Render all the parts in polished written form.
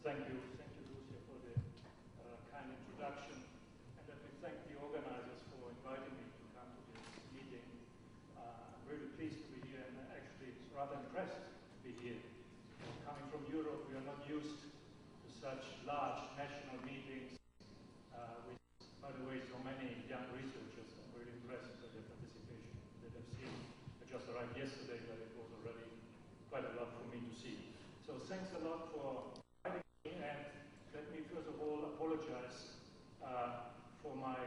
Thank you, Lucia, for the kind introduction, and let me thank the organizers for inviting me to come to this meeting. I'm really pleased to be here, and actually rather impressed to be here. Coming from Europe, we are not used to such large national meetings with, by the way, so many young researchers. I'm really impressed by their participation that I've seen. I just arrived yesterday, but it was already quite a lot for me to see. So thanks a lot for inviting me, and let me first of all apologize for my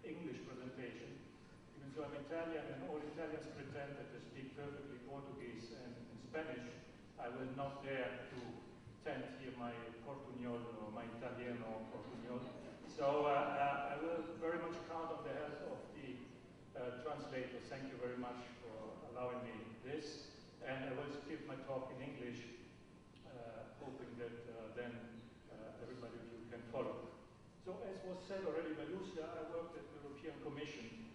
English presentation. Even though I'm Italian and all Italians pretend that they speak perfectly Portuguese and Spanish, I will not dare to tend here my Portugnol or my Italiano Portugnol. So I will very much count on the help of the translator. Thank you very much for allowing me this. And I will give my talk in English, hoping that then everybody of you can follow. So as was said already by Lucia, I worked at the European Commission.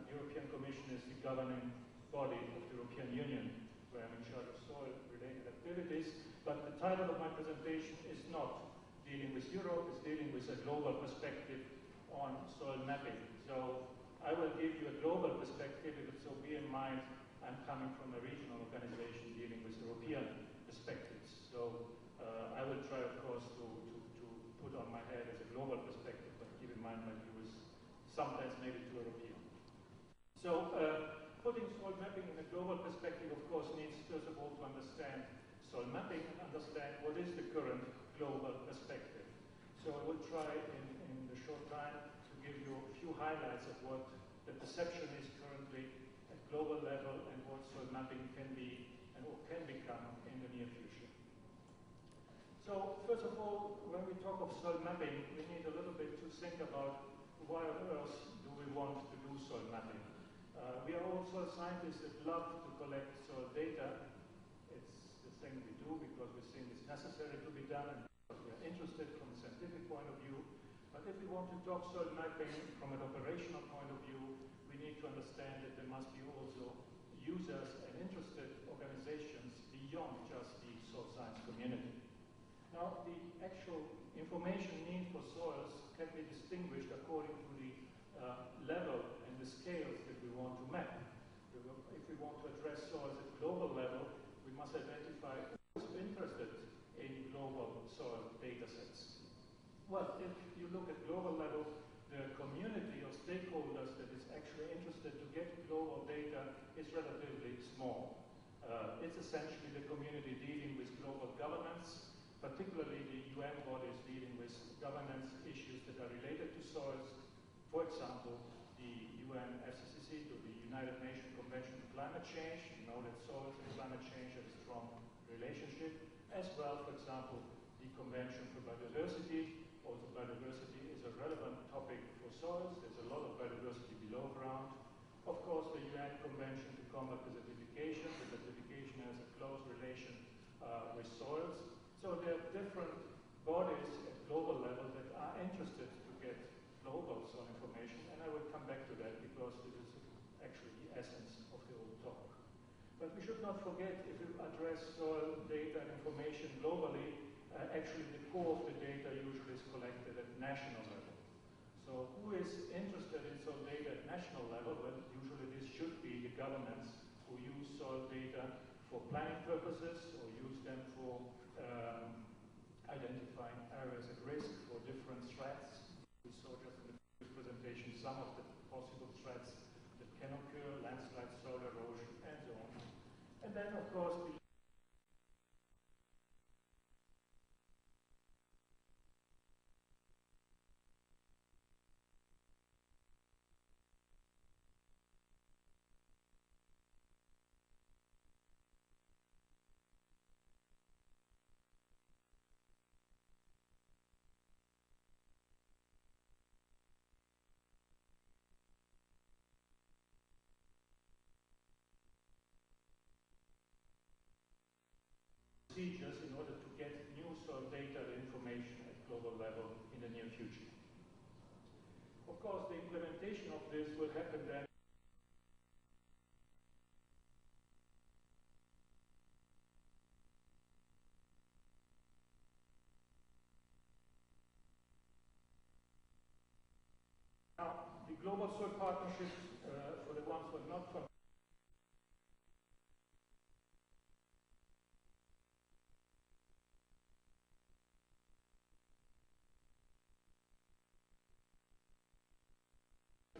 European Commission is the governing body of the European Union, where I'm in charge of soil-related activities. But the title of my presentation is not dealing with Europe, it's dealing with a global perspective on soil mapping. So I will give you a global perspective, so bear in mind I'm coming from a regional organization dealing with European perspectives. So I will try, of course, to put on my head as a global perspective, but keep in mind my view is sometimes maybe too European. So putting soil mapping in a global perspective, of course, needs first of all to understand soil mapping and understand what is the current global perspective. So I will try in the short time to give you a few highlights of what the perception is currently at global level and what soil mapping can be and what can become in the near future. So first of all, when we talk of soil mapping, we need a little bit to think about why on earth do we want to do soil mapping. We are all soil scientists that love to collect soil data. It's the thing we do because we think it's necessary to be done and because we are interested from a scientific point of view. But if we want to talk soil mapping from an operational point of view, we need to understand that there must be also users and interested organizations beyond just the soil science community. Now, the actual information need for soils can be distinguished according to the level and the scales that we want to map. If we want to address soils at global level, we must identify who is interested in global soil data sets. Well, if you look at global level, the community of stakeholders that is actually interested to get global data is relatively small. It's essentially the community dealing with global governance, particularly the UN bodies dealing with governance issues that are related to soils. For example, the UN FCCC, the United Nations Convention on Climate Change. You know that soils and climate change have a strong relationship, as well, for example, the Convention for Biodiversity. Also, biodiversity is a relevant topic for soils. There's a lot of biodiversity below ground. Of course, the UN Convention to combat desertification. The desertification has a close relation with soils. So there are different bodies at global level that are interested to get global soil information, and I will come back to that because this is actually the essence of the whole talk. But we should not forget, if we address soil data and information globally, actually the core of the data usually is collected at national level. So who is interested in soil data at national level? Well, usually this should be the governments who use soil data for planning purposes or use them for identifying areas at risk for different threats. We saw just in the previous presentation some of the possible threats that can occur, landslides, soil erosion, and so on. And then, of course, procedures in order to get new soil data and information at global level in the near future. Of course, the implementation of this will happen then global soil partnerships, for the ones who are not familiar,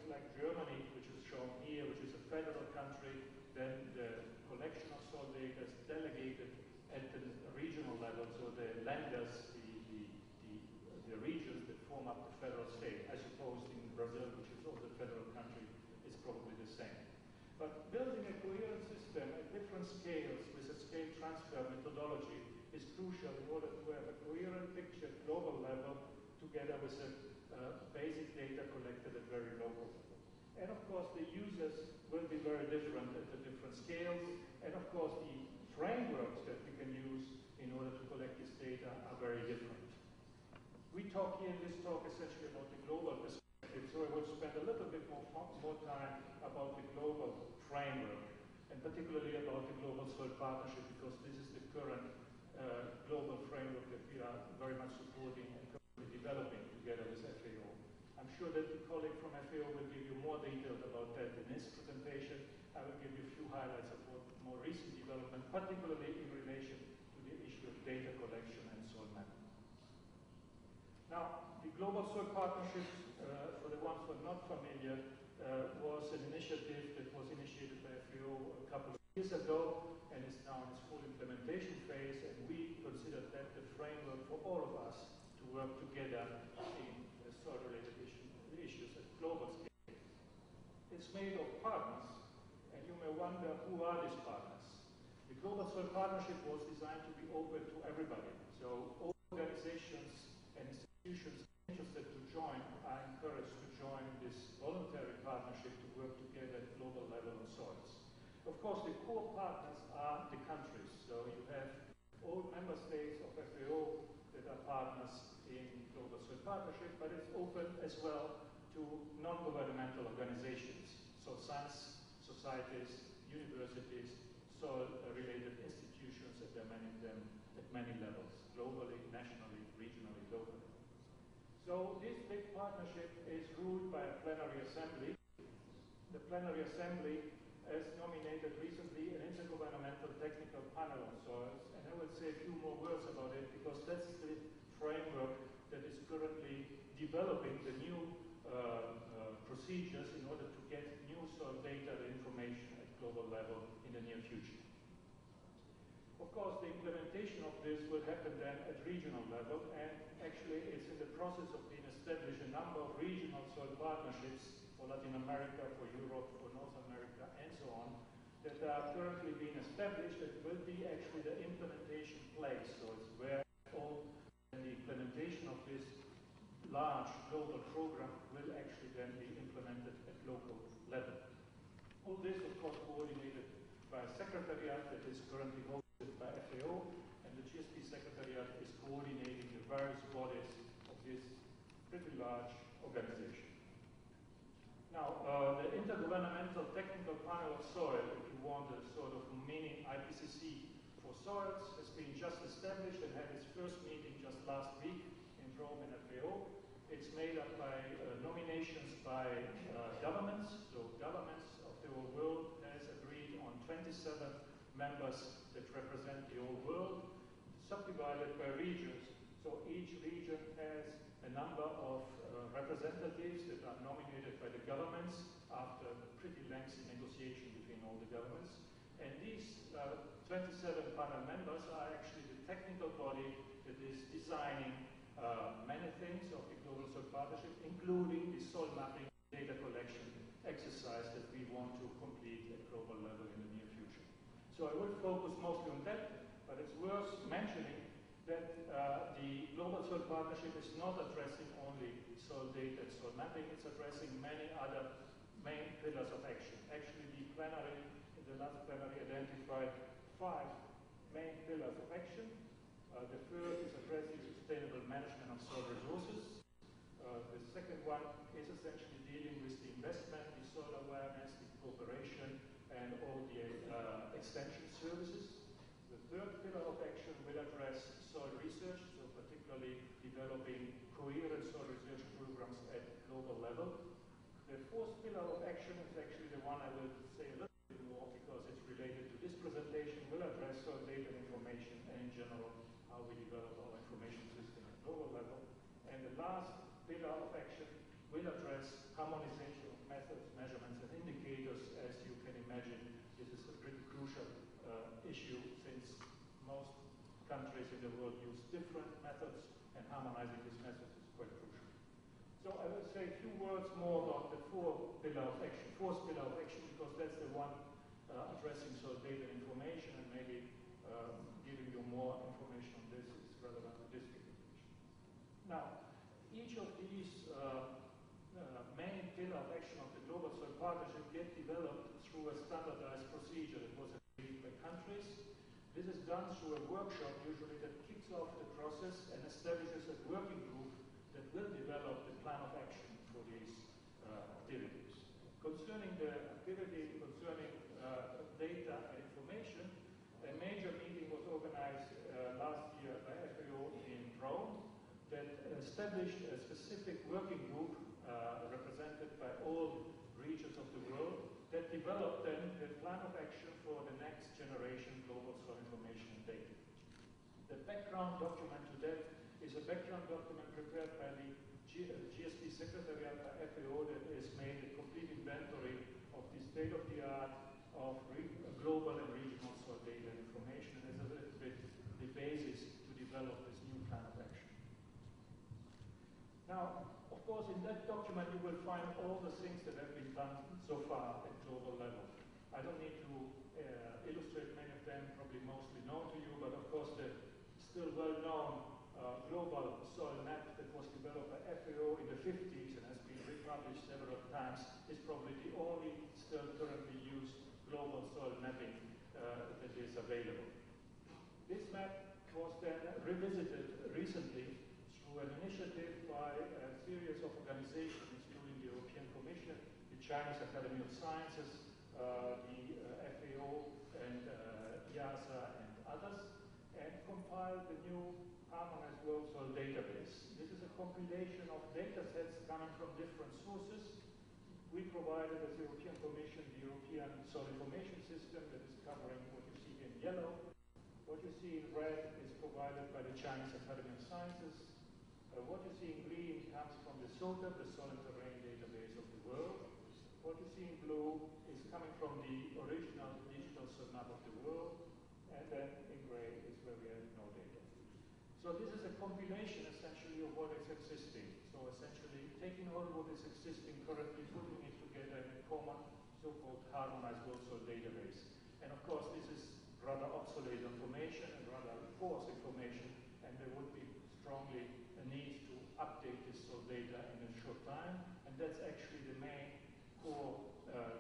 like Germany, which is shown here, which is a federal country, then the collection of soil data is delegated at the regional level, so the lenders, the regions that form up the federal state. I suppose in Brazil, which is also a federal country, is probably the same. But building a coherent system at different scales with a scale transfer methodology is crucial in order to have a coherent picture at global level together with a basic data collected at very local level. And of course, the users will be very different at the different scales, and of course, the frameworks that we can use in order to collect this data are very different. We talk here in this talk essentially about the global perspective, so I will spend a little bit more time about the global framework, and particularly about the global soil partnership, because this is the current global framework that we are very much supporting and currently developing together with FAO. I'm sure that the colleague from FAO will give you more details about that in his presentation. I will give you a few highlights of what more recent development, particularly in relation to the issue of data collection and soil mapping. Now, the Global Soil Partnership, for the ones who are not familiar, was an initiative that was initiated by FAO a couple of years ago and is now in its full implementation phase, and we consider that the framework for all of us to work together in soil-related issues at global scale. It's made of partners, and you may wonder, who are these partners? The Global Soil Partnership was designed to be open to everybody, so all organizations and institutions interested to join are encouraged to join this voluntary partnership to work together at global level on soils. Of course, the core partners are the countries, so you have all member states of FAO that are partners in Global Soil Partnership, but it's open as well to non-governmental organizations, so science societies, universities, soil-related institutions, and there are many of them at many levels, globally, nationally, regionally, locally. So this big partnership is ruled by a plenary assembly. The plenary assembly has nominated recently an intergovernmental technical panel on soils, and I will say a few more words about it because that's the framework that is currently developing the new procedures in order to get new soil data and information at global level in the near future. Of course, the implementation of this will happen then at regional level, and actually it's in the process of being established a number of regional soil partnerships for Latin America, for Europe, for North America, and so on, that are currently being established and will be actually the implementation place. So it's where all the implementation of this large global program will actually then be implemented at local level. All this, of course, coordinated by a secretariat that is currently hosted by FAO, and the GSP Secretariat is coordinating the various bodies of this pretty large organization. Now, the Intergovernmental Technical Panel of Soil, if you want a sort of mini IPCC for soils, has been just established and had its first meeting just last week in Rome and FAO. It's made up by nominations by governments, so governments of the whole world has agreed on 27 members that represent the whole world, subdivided by regions. So each region has a number of representatives that are nominated by the governments after a pretty lengthy negotiation between all the governments. And these 27 panel members are actually the technical body that is designing many things of the Global Soil Partnership, including the soil mapping data collection exercise that we want to complete at global level in the near future. So I will focus mostly on that, but it's worth mentioning that the Global Soil Partnership is not addressing only soil data and soil mapping, it's addressing many other main pillars of action. Actually, the plenary, in the last plenary, identified 5 main pillars of action. The first is addressing sustainable management of soil resources. The second one is essentially dealing with the investment, the soil awareness, the cooperation, and all the extension services. The third pillar of action will address soil research, so particularly developing coherent soil research programs at global level. The fourth pillar of action is actually the one I will say a little bit more because it's related to this presentation, will address soil data and information and in general how we develop our information system at global level. And the last pillar of action will address harmonization of methods, measurements, and indicators. As you can imagine, this is a pretty crucial issue since most countries in the world use different methods, and harmonizing these methods is quite crucial. So I will say a few words more about the fourth pillar of action, because that's the one addressing soil data and information, and maybe giving you more information on this is relevant to this presentation. Now, each of these main pillar of action of the Global Soil Partnership get developed through a standardized procedure that was agreed by countries. This is done through a workshop usually that kicks off the process and establishes a working group that will develop the plan of action for these activities. Concerning the activity concerning data and information, a major meeting was organized last year by FAO in Rome that established a specific working group represented by all regions of the world that developed then the plan of action for the next generation global soil information and data. The background document to that is a background document prepared by the GSP Secretariat by FAO that has made a complete inventory of the state-of-the-art of global and regional soil data and information, and is a little bit the basis to develop this new plan of action. Now, of course, in that document you will find all the things that have been done so far at global level. I don't need to illustrate many of them, probably mostly known to you, but of course the still well-known global soil map that was developed by FAO in the 50s and has been republished several times is probably the only still currently used global soil mapping that is available. This map was then revisited recently through an initiative by a series of organizations, including the European Commission, the Chinese Academy of Sciences, the FAO, and IASA, and others, and compiled the new Harmonized World Soil Database. This is a compilation of data sets coming from different sources. We provided, as the European Commission, the European Soil Information System that is covering what you see in yellow. What you see in red is provided by the Chinese Academy of Sciences. What you see in green comes from the SOTA, the Soil and Terrain Database of the world. What you see in blue is coming from the original digital soil map of the world. And then in gray is where we have no data. So this is a compilation essentially of what is existing. So essentially taking all what is existing currently, putting it together in a common so-called harmonized world soil database. And of course this is rather obsolete information and rather coarse information, and there would be strongly a need to update this soil data in a short time. And that's actually the main core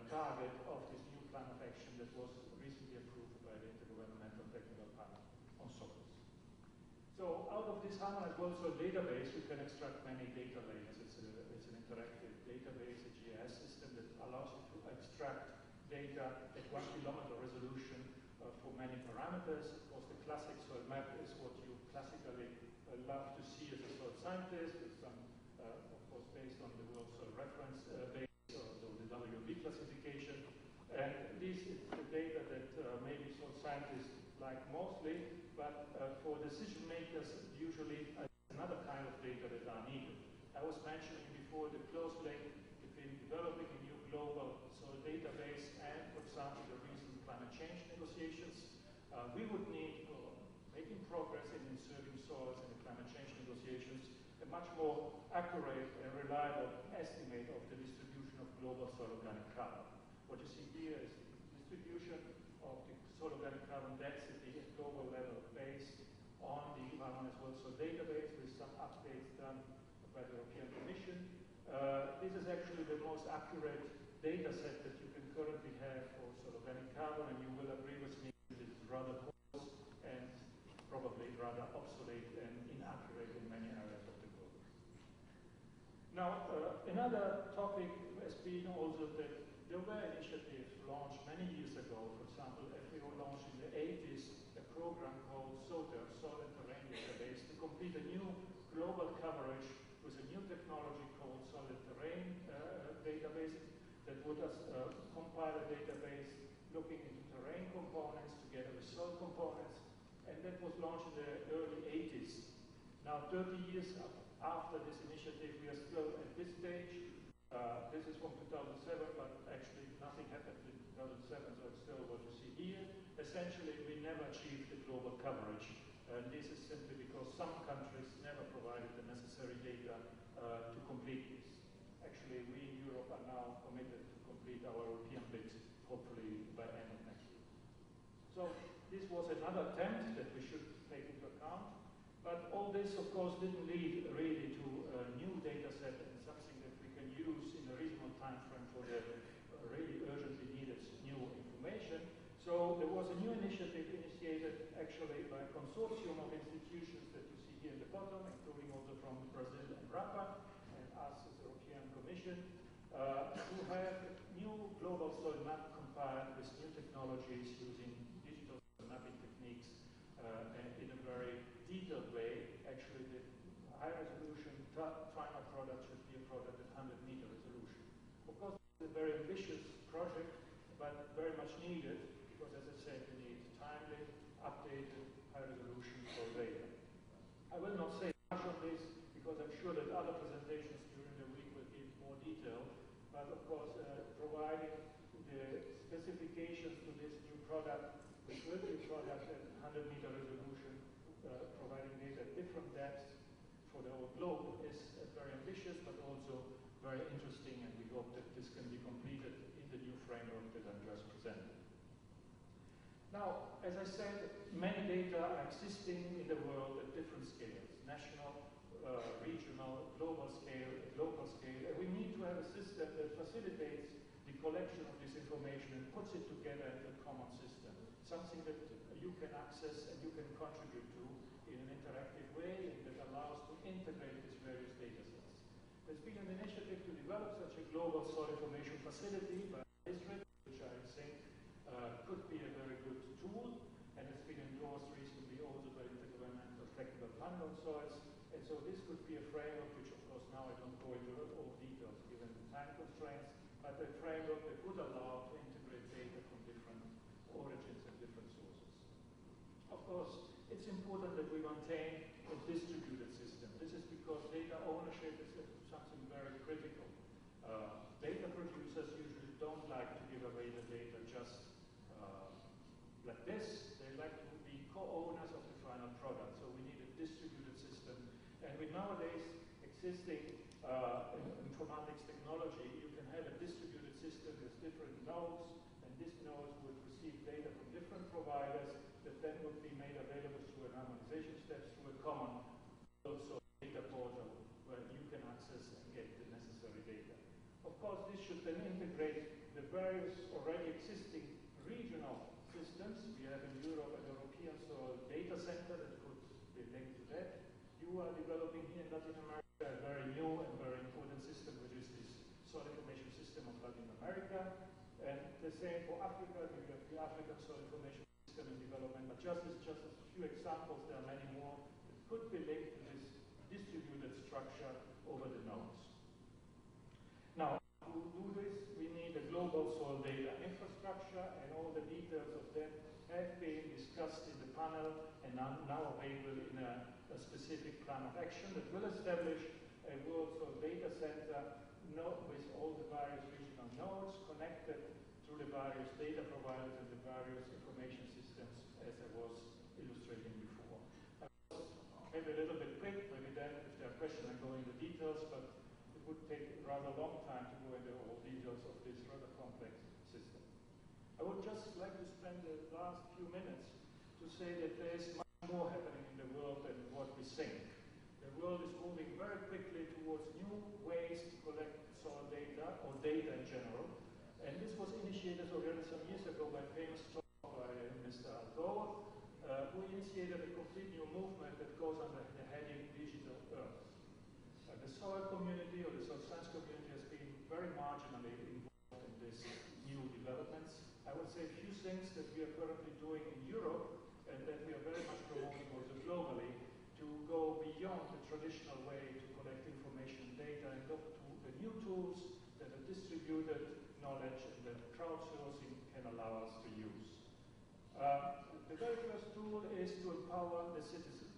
target of this new plan of action that was recently approved by the Intergovernmental Technical Panel on soils. So out of this harmonized world soil database, we can extract many data layers. It's an interactive database, a GIS system that allows you to extract data at 1 kilometer resolution for many parameters. Of course, the classic soil map is what you classically love to see as a soil scientist. It's some, of course, based on the World Soil Reference base, or the WB classification. And this is the data that maybe soil scientists like mostly, but for decision makers, usually another kind of data that are needed. I was mentioning before the close link between developing a new global soil database and, for example, the recent climate change negotiations. We would need, making progress in inserting soils in the climate change negotiations, a much more accurate and reliable estimate of the distribution of global soil organic carbon. What you see here is the distribution of the soil organic carbon density at global level based on the Harmonized World Soil Database with some updates done by the European Commission. This is actually the most accurate data set that you can currently have for soil organic carbon, and you will agree with me that it is rather coarse and probably rather obsolete and inaccurate in many areas of the world. Now, another topic has been also that there were initiatives launched many years ago. For example, FAO launched in the 80s a program called SOTA, Soil and Terrain Database, to complete a new global coverage with a new technology called Soil and Terrain database that would compile a database looking into terrain components together with soil components, and that was launched in the early 80s. Now, 30 years after this initiative, we are still at this stage. This is from 2007, but actually nothing happened in 2007, so it's still what you see here. Essentially, we never achieved the global coverage. And this is simply because some countries never provided the necessary data to complete this. Actually, we in Europe are now committed to complete our European bit, hopefully by end of next year. So this was another attempt that we should take into account. But all this, of course, didn't lead really to a new data set and something that we can use in a reasonable time frame for the really urgently needed new information. So there was a new initiative initiated actually by a consortium of institutions that you see here in the bottom, including also from Brazil and RAPA, and us as the European Commission, who have a new global soil map compiled with new technologies using digital mapping techniques in a very detailed way. Actually, the high resolution final product should be a product at 100-meter resolution. Of course, it's a very ambitious project, but very much needed, because as I said, we need timely, updated, high resolution soil data. I will not say much on this, because I'm sure that other presentations during the week will give more detail, but of course, providing the specifications to this new product, which will be a product at 100-meter resolution, providing data at different depths for the whole globe, is very ambitious, but also very interesting, and we hope that this can be completed in the new framework that I'm just presenting. Now, as I said, many data are existing in the world at different scales, national, regional, global scale, local scale, and we need to have a system that facilitates the collection of this information and puts it together into a common system, something that you can access and you can contribute to in an interactive way and that allows to integrate these various data sets. There's been an initiative to develop such a global soil information facility by Palestrante, which I think could be a very good tool, and it's been endorsed recently also by the Intergovernmental Technical Panel on Soils. And so this could be a framework, which of course now I don't go into all details given the time constraints, but a framework that would allow to integrate data from different origins and different sources. Of course, it's important that we maintain a distributed system. This is because data ownership is something very critical. Data producers usually don't like to give away the data just like this. They like to be co-owners of the final product. So we need a distributed system. And with nowadays existing informatics technology, you can have a distributed system with different nodes, and these nodes would receive data from different providers that then would be made available through an harmonization steps through a common also data portal where you can access and get the necessary data. Of course, this should then integrate the various already existing regional systems. We have in Europe a European soil data center that could be linked to that. You are developing here in Latin America a very new and very important system, which is this soil information system of Latin America. And the same for Africa. We have the African soil information system in development. But just as a few examples, there are many more that could be linked to this distributed structure over the nodes. Now, to do this, we need a global soil data infrastructure, and all the details of that have been discussed in the panel and are now available in a specific plan of action that will establish a world soil data center with all the various regional nodes connected through the various data providers and the various information systems, as I was illustrating before. I was maybe a little bit quick, maybe then if there are questions I go into details, but it would take a rather long time to go into all details of this rather complex system. I would just like to spend the last few minutes to say that there is much more happening in the world than what we think. The world is moving very quickly towards new ways to collect soil data, or data in general. And this was initiated already some years ago by a famous talk by Mr. Alto, who initiated a complete new movement that goes under the heading Digital Earth. The soil community or the soil science community has been very marginally involved in these new developments. I would say a few things that we are currently doing in Europe and that we are very much promoting also globally to go beyond the traditional way to collect information and data and look to the new tools that a knowledge and that crowdsourcing can allow us to use. The very first tool is to empower the citizens.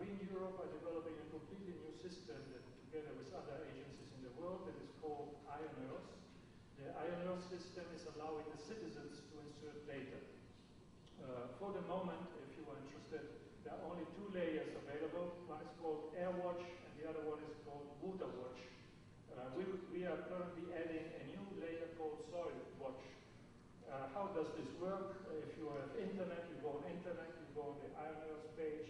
We in Europe are developing a completely new system that, together with other agencies in the world, that is called IONERS. The IONERS system is allowing the citizens to insert data. For the moment, if you are interested, there are only two layers available. One is called Air Watch, and the other one is called Water Watch. We are currently adding a new layer called Soil Watch. How does this work? If you have internet, you go on internet, you go on the IONERS page,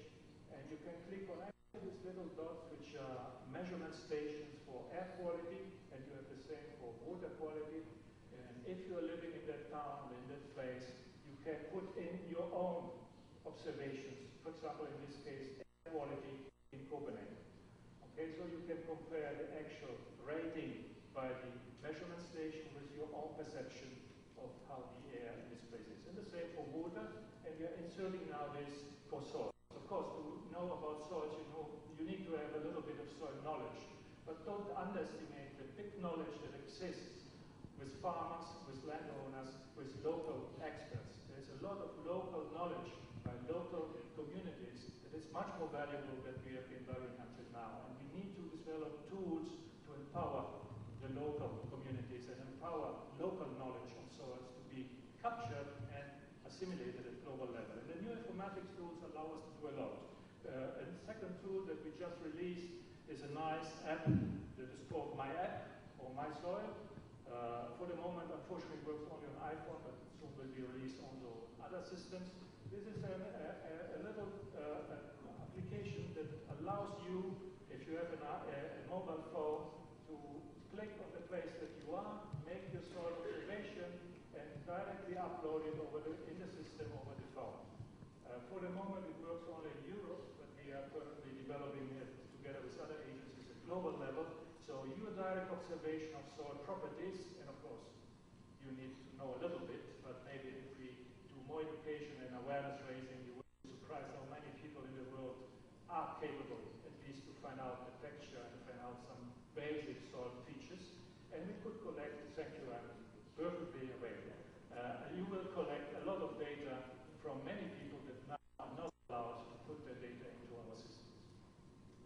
and you can click on these little dots, which are measurement stations for air quality, and you have the same for water quality. And if you are living in that town, in that place, you can put in your own observations. For example, in this case, air quality in Copenhagen. Okay, so you can compare the actual rating by the measurement station with your own perception of how the air in this place is. And the same for water, and we are inserting now this for soil. Of course, to know about soils, you need to have a little bit of soil knowledge, but don't underestimate the big knowledge that exists with farmers, with landowners, with local experts. There's a lot of local knowledge by local communities that is much more valuable than we have been valuing until now. And we need to develop tools to empower the local communities and empower local knowledge on soils to be captured and assimilated at global level. And the new informatics tools allow us to do a lot. A second tool that we just released is a nice app that is called My App or My Soil. For the moment, unfortunately, it works only on iPhone, but soon will be released also on other systems. This is a little application that allows you, if you have a mobile phone, to click on the place that you are, make your soil observation, and directly upload it in the system over the phone. For the moment, it works only in Europe, but we are currently developing it together with other agencies at global level. So your direct observation of soil properties, and of course, you need to know a little bit, but maybe if we do more education and awareness raising, you will be surprised how many people in the world are capable, at least to find out the texture and find out some basic soil features. And we could collect, thank you, I'm perfectly aware. You will collect a lot of data from many people that now are not allowed to put their data into our systems.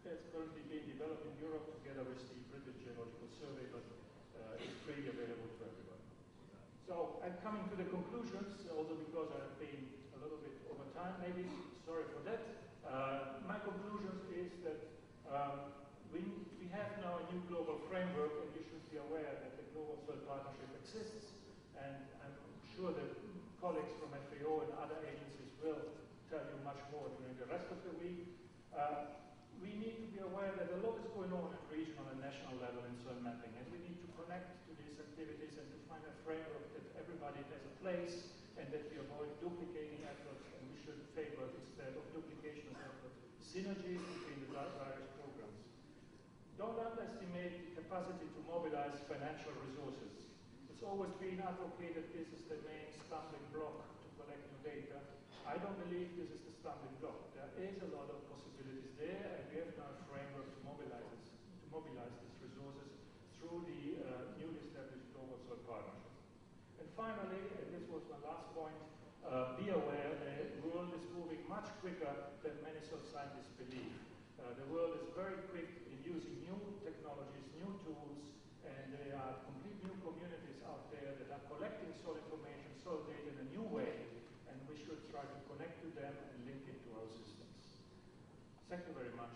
It's currently being developed in Europe together with the British Geological Survey, but it's freely available to everyone. So I'm coming to the conclusions, although because I've been a little bit over time, maybe, sorry for that. My conclusions is that we have now a new global framework, and you should be aware that the Global Soil Partnership exists, and I'm sure that colleagues from FAO and other agencies will tell you much more during the rest of the week. We need to be aware that a lot is going on at regional and national level in soil mapping, and we need to connect to these activities and to find a framework that everybody has a place, and that we avoid duplicating efforts, and we should favor, instead of duplication of efforts, synergies between the various programs. Don't underestimate the capacity to mobilize financial resources. It's always been advocated this is the main stumbling block to collect new data. I don't believe this is the stumbling block. There is a lot of possibilities there, and we have now a framework to mobilize these resources through the newly established Global Soil Partnership. And finally, and this was my last point, be aware the world is moving much quicker than many soil scientists believe. The world is very quick in using new technologies, new tools, and there are complete new communities out there that are collecting soil information, soil data in a new way, and we should try to connect to them and link it to our systems. Thank you very much.